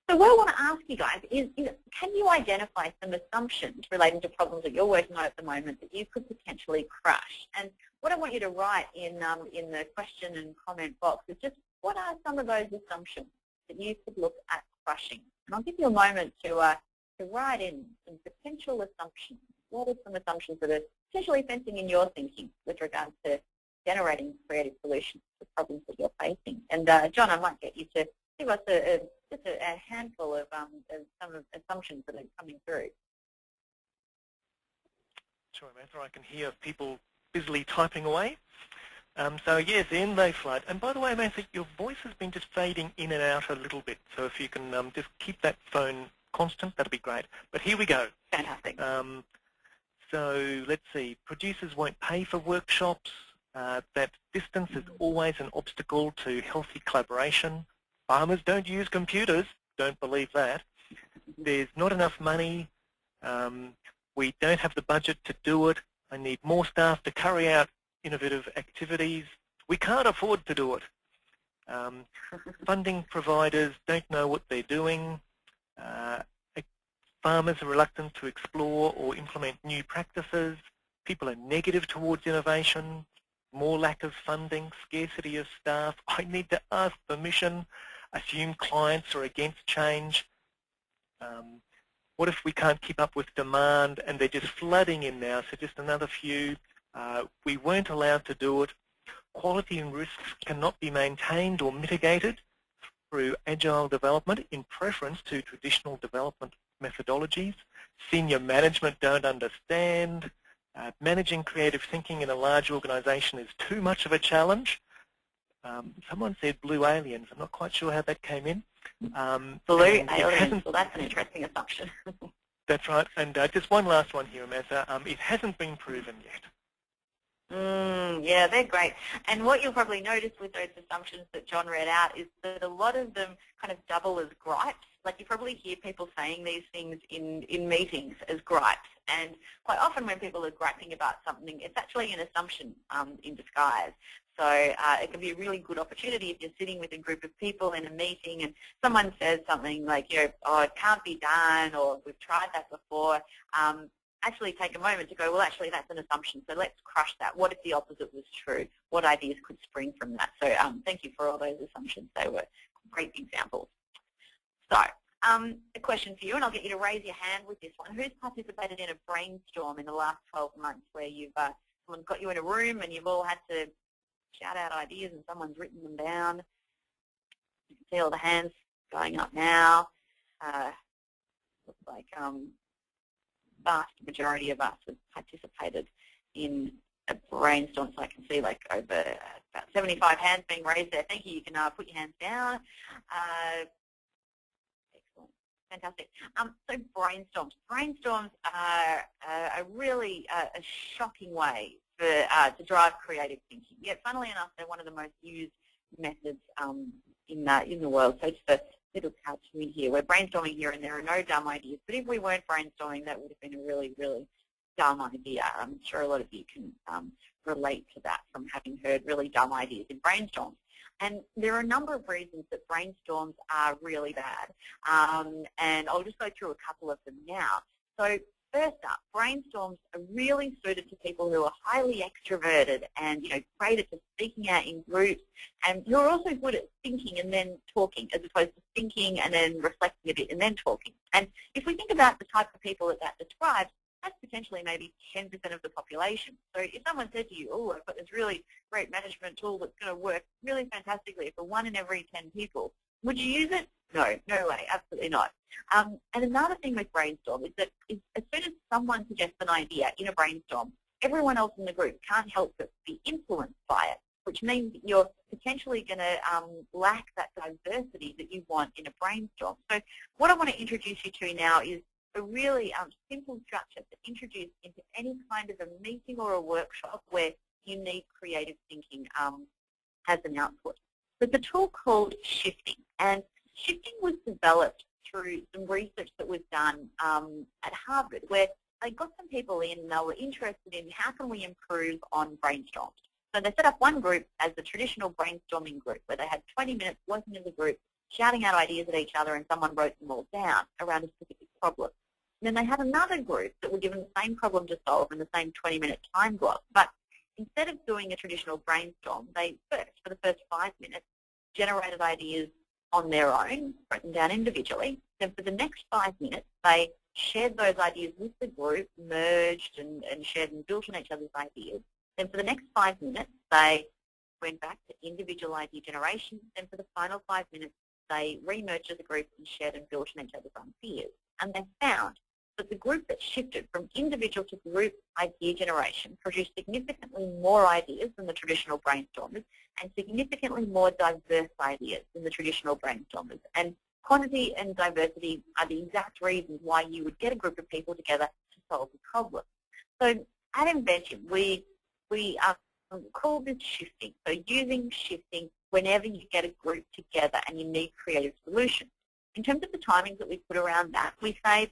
So what I want to ask you guys is, can you identify some assumptions relating to problems that you're working on at the moment that you could potentially crush? And what I want you to write in the question and comment box is just, what are some of those assumptions that you could look at crushing? And I'll give you a moment to write in some potential assumptions. What are some assumptions that are potentially fencing in your thinking with regards to generating creative solutions to problems that you're facing? And John, I might get you to give us just a handful of some of assumptions that are coming through. Sure, Amantha, I can hear people busily typing away. So yes, in they flood. And by the way, Amantha, your voice has been just fading in and out a little bit. So if you can just keep that phone constant, that'd be great. But here we go. Fantastic. So let's see. Producers won't pay for workshops. That distance is always an obstacle to healthy collaboration. Farmers don't use computers. Don't believe that. There's not enough money. We don't have the budget to do it. I need more staff to carry out innovative activities. We can't afford to do it. Funding providers don't know what they're doing. Farmers are reluctant to explore or implement new practices. People are negative towards innovation. More lack of funding, scarcity of staff. I need to ask permission. Assume clients are against change. What if we can't keep up with demand and they're just flooding in now? So just another few. We weren't allowed to do it. Quality and risks cannot be maintained or mitigated through agile development in preference to traditional development methodologies. Senior management don't understand. Managing creative thinking in a large organisation is too much of a challenge. Someone said blue aliens. I'm not quite sure how that came in. Blue aliens, well that's an interesting assumption. That's right. And just one last one here, Amantha. It hasn't been proven yet. Yeah, they're great. And what you'll probably notice with those assumptions that John read out is that a lot of them kind of double as gripes. Like you probably hear people saying these things in meetings as gripes. And quite often when people are griping about something, it's actually an assumption in disguise. So it can be a really good opportunity if you're sitting with a group of people in a meeting and someone says something like, you know, oh, it can't be done, or we've tried that before. Actually take a moment to go, well, actually, that's an assumption, so let's crush that. What if the opposite was true? What ideas could spring from that? So thank you for all those assumptions. They were great examples. So a question for you, and I'll get you to raise your hand with this one. Who's participated in a brainstorm in the last 12 months where you've someone's got you in a room and you've all had to shout out ideas and someone's written them down? You can see all the hands going up now. Looks like vast majority of us have participated in a brainstorm, so I can see like over about 75 hands being raised there. Thank you. You can put your hands down. Excellent. Fantastic. So brainstorms. Brainstorms are really a shocking way to drive creative thinking. Yet, funnily enough, they're one of the most used methods in the world. So it's the little cartoon here. We're brainstorming here and there are no dumb ideas. But if we weren't brainstorming, that would have been a really, really dumb idea. I'm sure a lot of you can relate to that from having heard really dumb ideas in brainstorms. And there are a number of reasons that brainstorms are really bad. And I'll just go through a couple of them now. So first up, brainstorms are really suited to people who are highly extroverted and, you know, great at just speaking out in groups, and who are also good at thinking and then talking, as opposed to thinking and then reflecting a bit and then talking. And if we think about the type of people that describes, that's potentially maybe 10% of the population. So if someone said to you, oh, I've got this really great management tool that's going to work really fantastically for 1 in every 10 people, would you use it? No, no way, absolutely not. And another thing with brainstorm is that as soon as someone suggests an idea in a brainstorm, everyone else in the group can't help but be influenced by it, which means that you're potentially going to lack that diversity that you want in a brainstorm. So what I want to introduce you to now is a really simple structure to introduce into any kind of a meeting or a workshop where you need creative thinking as an output. There's a tool called shifting, and shifting was developed through some research that was done at Harvard, where they got some people in and they were interested in how can we improve on brainstorms. So they set up one group as the traditional brainstorming group, where they had 20 minutes working as a group, shouting out ideas at each other, and someone wrote them all down around a specific problem. And then they had another group that were given the same problem to solve in the same 20-minute time block. But instead of doing a traditional brainstorm, they first, for the first 5 minutes, generated ideas on their own, written down individually. Then for the next 5 minutes, they shared those ideas with the group, merged and shared and built on each other's ideas. Then for the next 5 minutes, they went back to individual idea generation. Then for the final 5 minutes, they re-merged as a group and shared and built on each other's ideas. And they found that the group that shifted from individual to group idea generation produced significantly more ideas than the traditional brainstormers, and significantly more diverse ideas than the traditional brainstormers. And quantity and diversity are the exact reasons why you would get a group of people together to solve a problem. So at Inventium, we call this shifting. So using shifting whenever you get a group together and you need creative solutions. In terms of the timings that we put around that, we say,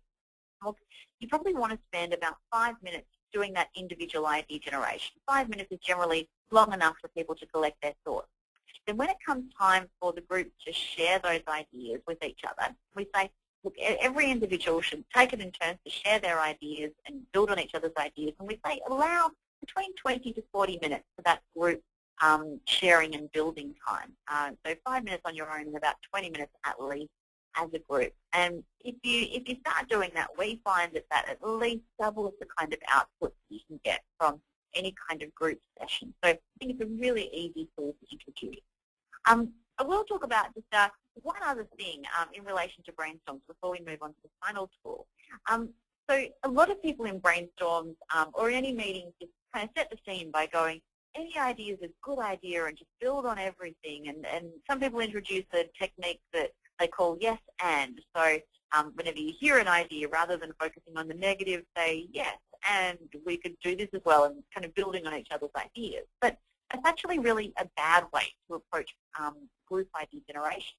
well, you probably want to spend about 5 minutes doing that individual idea generation. 5 minutes is generally long enough for people to collect their thoughts. Then when it comes time for the group to share those ideas with each other, we say, look, every individual should take it in turns to share their ideas and build on each other's ideas. And we say allow between 20 to 40 minutes for that group sharing and building time. So 5 minutes on your own and about 20 minutes at least as a group. And if you start doing that, we find that at least doubles the kind of output you can get from any kind of group session. So I think it's a really easy tool to introduce. I will talk about just one other thing in relation to brainstorms before we move on to the final tool. So a lot of people in brainstorms or in any meetings just kind of set the scene by going, any idea is a good idea and just build on everything. And some people introduce a technique that they call yes and. So whenever you hear an idea, rather than focusing on the negative, say yes, and we could do this as well, and kind of building on each other's ideas. But it's actually really a bad way to approach group idea generation.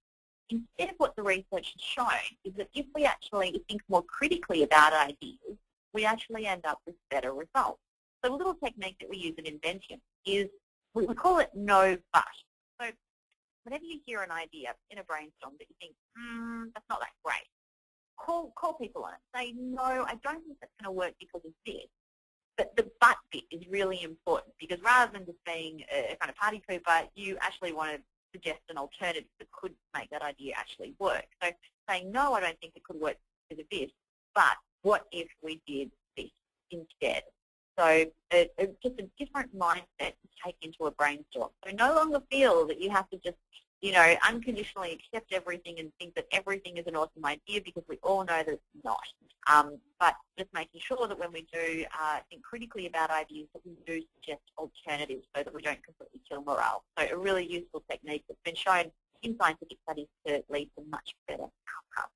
Instead, what the research has shown is that if we actually think more critically about ideas, we actually end up with better results. So a little technique that we use in Inventium is, we call it no but. So whenever you hear an idea in a brainstorm that you think, that's not that great, call people on it. Say, no, I don't think that's going to work because of this. But the but bit is really important, because rather than just being a kind of party pooper, you actually want to suggest an alternative that could make that idea actually work. So saying, no, I don't think it could work because of this, but what if we did this instead? So just a different mindset to take into a brainstorm. So no longer feel that you have to just, unconditionally accept everything and think that everything is an awesome idea, because we all know that it's not. But just making sure that when we do think critically about ideas, that we do suggest alternatives so that we don't completely kill morale. So a really useful technique that's been shown in scientific studies to lead to much better outcomes.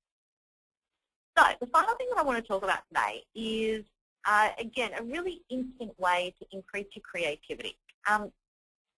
So the final thing that I want to talk about today is, again, a really instant way to increase your creativity.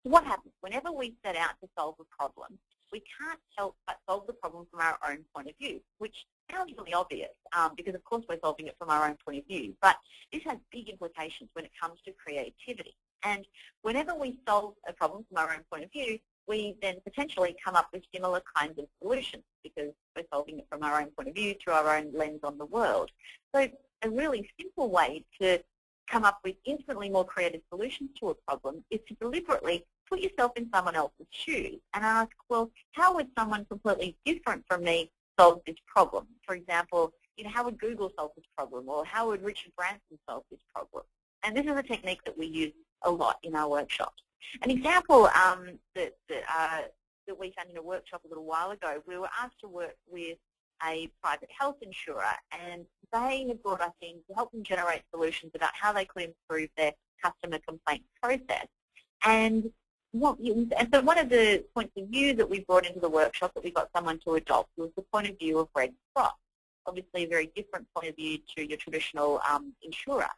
What happens whenever we set out to solve a problem? We can't help but solve the problem from our own point of view, which sounds really obvious because, of course, we're solving it from our own point of view. But this has big implications when it comes to creativity. And whenever we solve a problem from our own point of view, we then potentially come up with similar kinds of solutions, because we're solving it from our own point of view through our own lens on the world. So a really simple way to come up with infinitely more creative solutions to a problem is to deliberately put yourself in someone else's shoes and ask, well, how would someone completely different from me solve this problem? For example, how would Google solve this problem, or how would Richard Branson solve this problem? And this is a technique that we use a lot in our workshops. An example that we found in a workshop a little while ago, we were asked to work with a private health insurer, and they had brought us in to help them generate solutions about how they could improve their customer complaint process. And so one of the points of view that we brought into the workshop that we got someone to adopt was the point of view of Red Cross, obviously a very different point of view to your traditional insurer.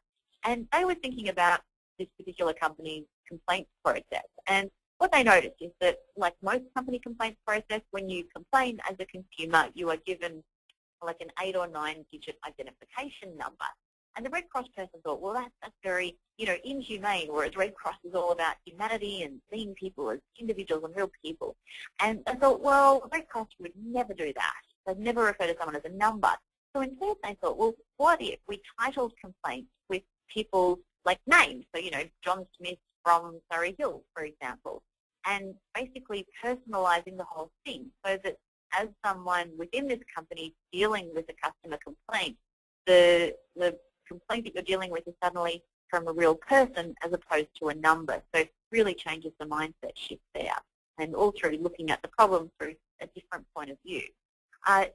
And they were thinking about this particular company's complaints process. And what they noticed is that, like most company complaints process, when you complain as a consumer, you are given like an 8 or 9 digit identification number. And the Red Cross person thought, well, that's very, inhumane, whereas Red Cross is all about humanity and seeing people as individuals and real people. And I thought, well, Red Cross would never do that. They'd never refer to someone as a number. So instead they thought, well, what if we titled complaints with people's like names? So, John Smith from Surrey Hills, for example, and basically personalizing the whole thing so that as someone within this company dealing with a customer complaint, the complaint that you're dealing with is suddenly from a real person as opposed to a number. So it really changes the mindset shift there, and all through looking at the problem through a different point of view.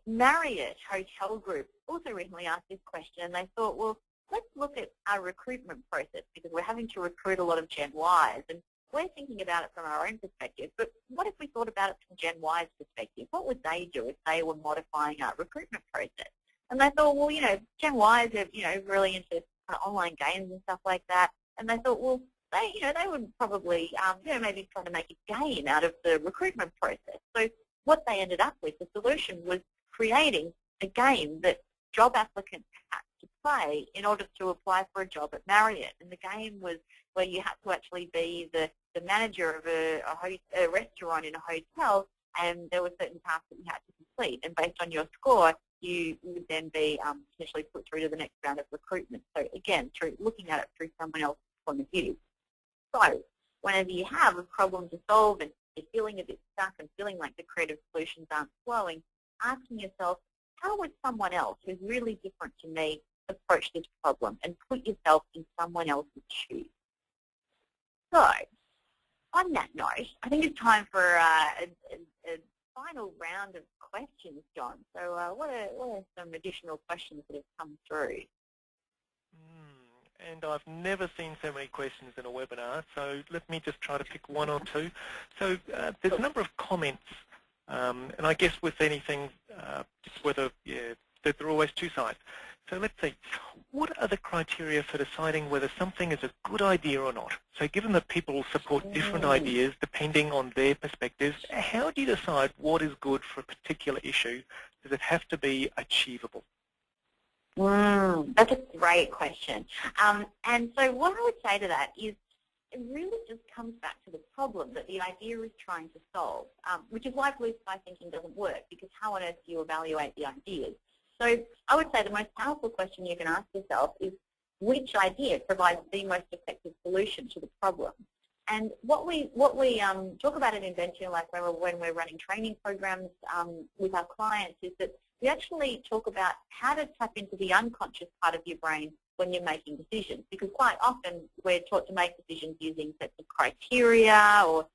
Marriott Hotel Group also recently asked this question, and they thought, well, let's look at our recruitment process, because we're having to recruit a lot of Gen Ys, and we're thinking about it from our own perspective, but what if we thought about it from Gen Y's perspective? What would they do if they were modifying our recruitment process? And they thought, well, Gen Ys are, really into kind of online games and stuff like that. And they thought, well, they would probably, maybe try to make a game out of the recruitment process. So what they ended up with, the solution was creating a game that job applicants had to play in order to apply for a job at Marriott. And the game was where you had to actually be the manager of a restaurant in a hotel, and there were certain tasks that you had to complete. And based on your score, you would then be potentially put through to the next round of recruitment. So again, through looking at it through someone else's point of view. So whenever you have a problem to solve and you're feeling a bit stuck and feeling like the creative solutions aren't flowing, asking yourself, how would someone else who's really different to me approach this problem, and put yourself in someone else's shoes. So on that note, I think it's time for a final round of questions, John. So what are some additional questions that have come through? And I've never seen so many questions in a webinar, so let me just try to pick one or two. So there's a number of comments, and I guess with anything, just whether, there are always two sides. So let's see, what are the criteria for deciding whether something is a good idea or not? So given that people support different ideas depending on their perspectives, how do you decide what is good for a particular issue? Does it have to be achievable? That's a great question. And so what I would say to that is it really just comes back to the problem that the idea is trying to solve, which is why blue sky thinking doesn't work, because how on earth do you evaluate the ideas? So I would say the most powerful question you can ask yourself is which idea provides the most effective solution to the problem? And what we talk about at Inventium, like when we're running training programs with our clients, is that we actually talk about how to tap into the unconscious part of your brain when you're making decisions, because quite often we're taught to make decisions using sets of criteria or,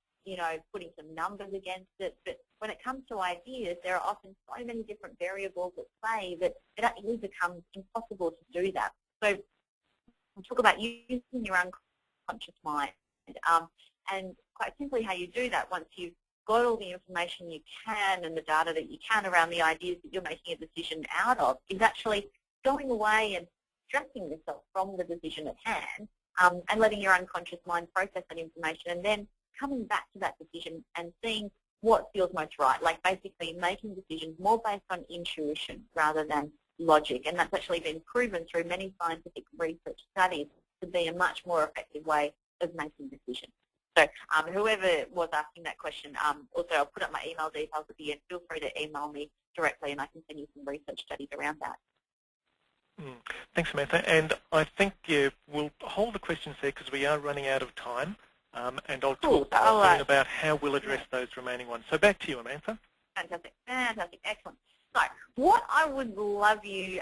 putting some numbers against it. But when it comes to ideas, there are often so many different variables at play that it actually becomes impossible to do that. So we talk about using your unconscious mind. And quite simply how you do that once you've got all the information you can and the data that you can around the ideas that you're making a decision out of is actually going away and distracting yourself from the decision at hand and letting your unconscious mind process that information and then coming back to that decision and seeing what feels most right, like basically making decisions more based on intuition rather than logic. And that's actually been proven through many scientific research studies to be a much more effective way of making decisions. So whoever was asking that question, also I'll put up my email details at the end. Feel free to email me directly and I can send you some research studies around that. Thanks, Amantha. And I think we'll hold the questions there because we are running out of time. And I'll talk about how we'll address those remaining ones. So back to you, Amantha. Fantastic, excellent. So what I would love you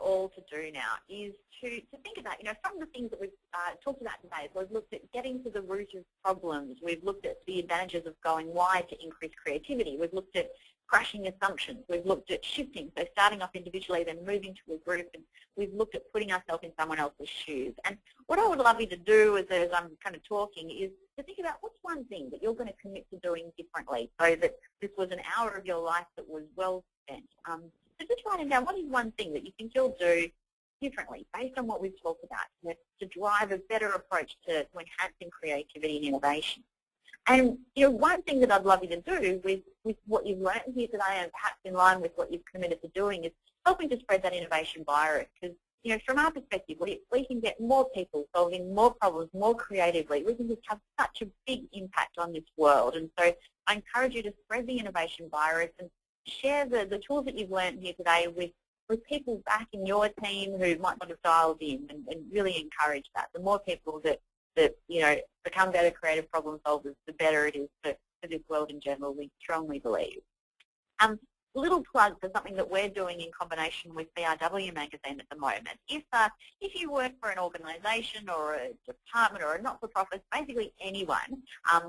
all to do now is to think about, from the things that we've talked about today, so we've looked at getting to the root of problems, we've looked at the advantages of going wide to increase creativity, we've looked at crashing assumptions, we've looked at shifting, so starting off individually then moving to a group, and we've looked at putting ourselves in someone else's shoes. And what I would love you to do as I'm kind of talking is to think about what's one thing that you're going to commit to doing differently so that this was an hour of your life that was well spent. So just writing down what is one thing that you think you'll do differently based on what we've talked about to drive a better approach to enhancing creativity and innovation. And one thing that I'd love you to do with what you've learned here today and perhaps in line with what you've committed to doing is helping to spread that innovation virus. Because from our perspective, we can get more people solving more problems more creatively. We can just have such a big impact on this world. And so I encourage you to spread the innovation virus and share the tools that you've learned here today with people back in your team who might not have dialed in and really encourage that. The more people that become better creative problem solvers, the better it is for this world in general, we strongly believe. Little plug for something that we're doing in combination with BRW magazine at the moment. If you work for an organisation or a department or a not-for-profit, basically anyone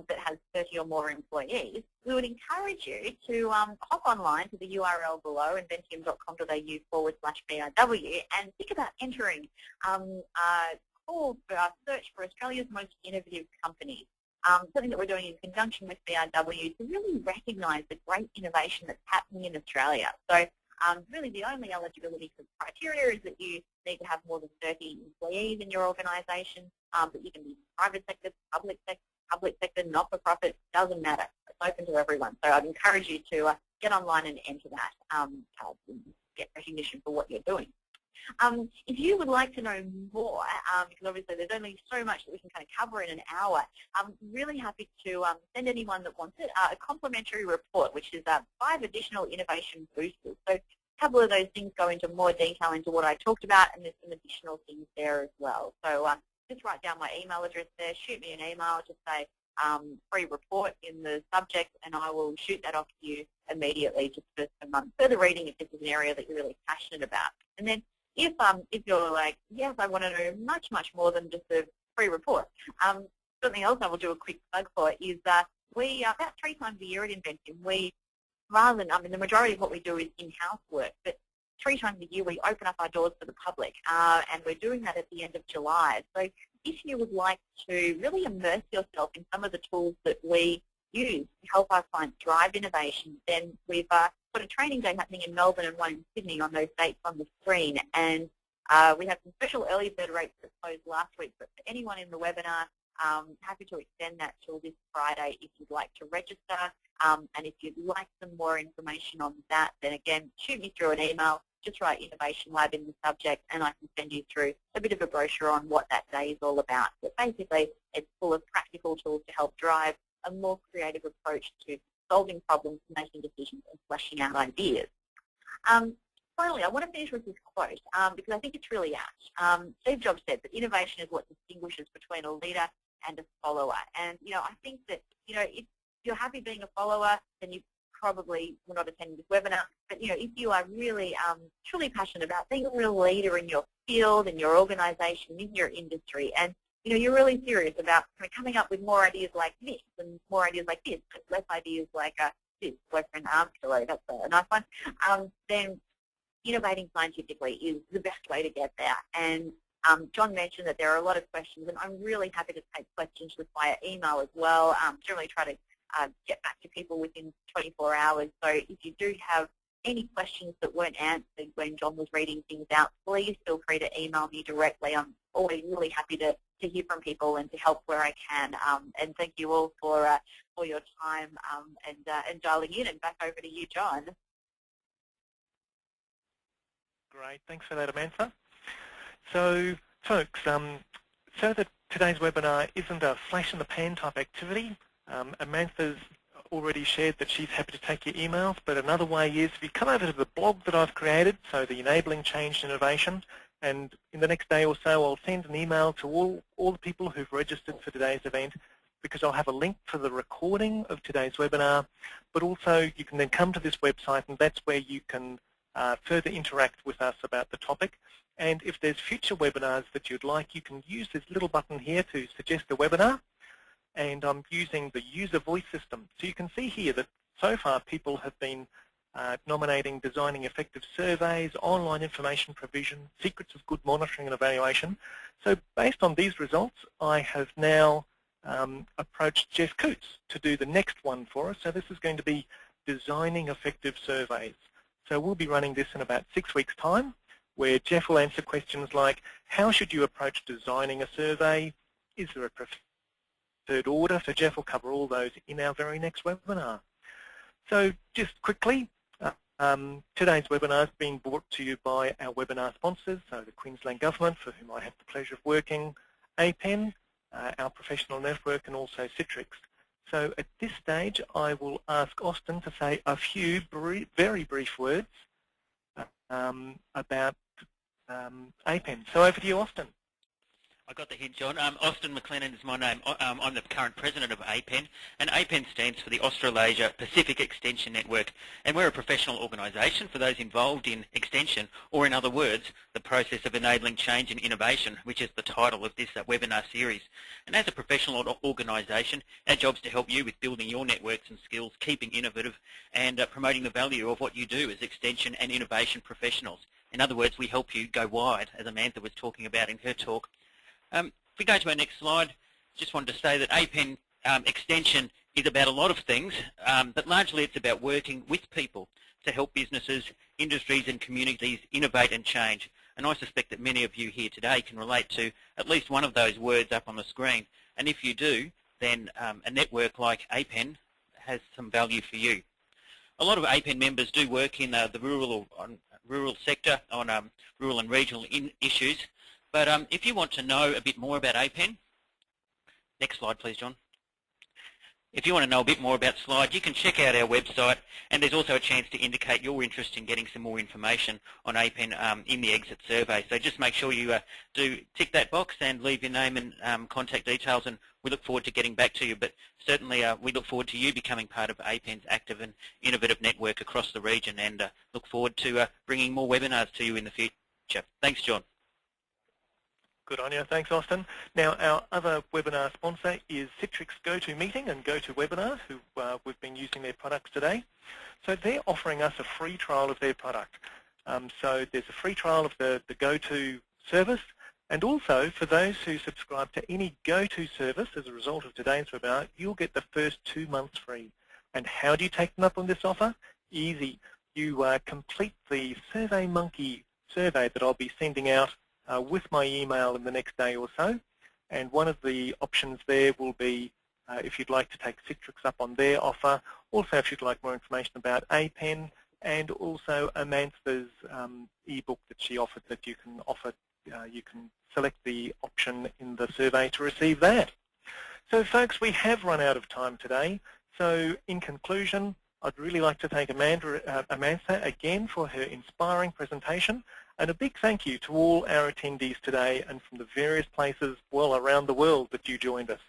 that has 30 or more employees, we would encourage you to hop online to the URL below, inventium.com.au/BRW, and think about entering call for our search for Australia's most innovative companies. Something that we're doing in conjunction with BRW to really recognise the great innovation that's happening in Australia. So really the only eligibility criteria is that you need to have more than 30 employees in your organisation, but you can be private sector, public sector, not-for-profit, doesn't matter. It's open to everyone. So I'd encourage you to get online and enter that to get recognition for what you're doing. If you would like to know more, because obviously there's only so much that we can kind of cover in an hour, I'm really happy to send anyone that wants it a complimentary report, which is 5 additional innovation boosters. So a couple of those things go into more detail into what I talked about, and there's some additional things there as well. So just write down my email address there, shoot me an email, just say free report in the subject, and I will shoot that off to you immediately just for some further reading if this is an area that you're really passionate about. And then if you're like, yes, I want to know much, much more than just a free report, something else I will do a quick plug for is we, about 3 times a year at Inventium, we, rather than, the majority of what we do is in-house work, but 3 times a year we open up our doors to the public, and we're doing that at the end of July. So if you would like to really immerse yourself in some of the tools that we use to help our clients drive innovation, then we've got a training day happening in Melbourne and one in Sydney on those dates on the screen. And we have some special early bird rates that closed last week, but for anyone in the webinar, happy to extend that till this Friday if you'd like to register. And if you'd like some more information on that, then again, shoot me through an email. Just write Innovation Lab in the subject, and I can send you through a bit of a brochure on what that day is all about. But basically, it's full of practical tools to help drive a more creative approach to solving problems, making decisions, and fleshing out ideas. Finally, I want to finish with this quote because I think it's really apt. Steve Jobs said that innovation is what distinguishes between a leader and a follower. And, I think that, if you're happy being a follower, then you probably will not attend this webinar. But, if you are really truly passionate about being a real leader in your field, in your organization, in your industry, and, you're really serious about coming up with more ideas like this and more ideas like this, but less ideas like this, boyfriend arm pillow, that's a nice one, then innovating scientifically is the best way to get there. And John mentioned that there are a lot of questions, and I'm really happy to take questions just via email as well. Generally try to get back to people within 24 hours. So if you do have any questions that weren't answered when John was reading things out, please feel free to email me directly. I'm always really happy to hear from people and to help where I can. And thank you all for your time and dialing in. And back over to you, John. Great, thanks for that, Amantha. So, folks, so that today's webinar isn't a flash-in-the-pan type activity, Amantha's already shared that she's happy to take your emails, but another way is if you come over to the blog that I've created, so the Enabling Change and Innovation, and in the next day or so I'll send an email to all the people who've registered for today's event, because I'll have a link for the recording of today's webinar, but also you can then come to this website, and that's where you can further interact with us about the topic. And if there's future webinars that you'd like, you can use this little button here to suggest a webinar. And I'm using the user voice system. So you can see here that so far people have been nominating designing effective surveys, online information provision, secrets of good monitoring and evaluation. So based on these results, I have now approached Jeff Coots to do the next one for us. So this is going to be designing effective surveys. So we'll be running this in about 6 weeks' time, where Jeff will answer questions like, how should you approach designing a survey? Is there a preferred order? So Jeff will cover all those in our very next webinar. So just quickly, today's webinar has been brought to you by our webinar sponsors, so the Queensland Government, for whom I have the pleasure of working, APEN, our professional network, and also Citrix. So at this stage, I will ask Austin to say a few very brief words about APEN. So over to you, Austin. I got the hint, John. Austin McLennan is my name. I'm the current president of APEN, and APEN stands for the Australasia Pacific Extension Network, and we're a professional organisation for those involved in extension, or in other words, the process of enabling change and innovation, which is the title of this webinar series. And as a professional organisation, our job is to help you with building your networks and skills, keeping innovative, and promoting the value of what you do as extension and innovation professionals. In other words, we help you go wide, as Amantha was talking about in her talk. If we go to our next slide, just wanted to say that APEN extension is about a lot of things, but largely it's about working with people to help businesses, industries and communities innovate and change. And I suspect that many of you here today can relate to at least one of those words up on the screen. And if you do, then a network like APEN has some value for you. A lot of APEN members do work in the rural sector on rural and regional issues. But if you want to know a bit more about APEN, next slide please, John. If you want to know a bit more about slides, you can check out our website, and there's also a chance to indicate your interest in getting some more information on APEN in the exit survey. So just make sure you do tick that box and leave your name and contact details, and we look forward to getting back to you. But certainly we look forward to you becoming part of APEN's active and innovative network across the region, and look forward to bringing more webinars to you in the future. Thanks, John. Good on you. Thanks, Austin. Now, our other webinar sponsor is Citrix GoToMeeting and GoToWebinar, who we've been using their products today. So they're offering us a free trial of their product. So there's a free trial of the GoTo service, and also for those who subscribe to any GoTo service as a result of today's webinar, you'll get the first 2 months free. And how do you take them up on this offer? Easy. You complete the SurveyMonkey survey that I'll be sending out with my email in the next day or so, and one of the options there will be if you'd like to take Citrix up on their offer, also if you'd like more information about APEN, and also Amantha's ebook that she offered that you can offer. You can select the option in the survey to receive that. So folks, we have run out of time today, so in conclusion, I'd really like to thank Amantha again for her inspiring presentation, and a big thank you to all our attendees today and from the various places well around the world that you joined us.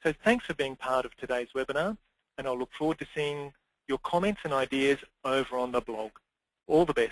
So thanks for being part of today's webinar, and I'll look forward to seeing your comments and ideas over on the blog. All the best.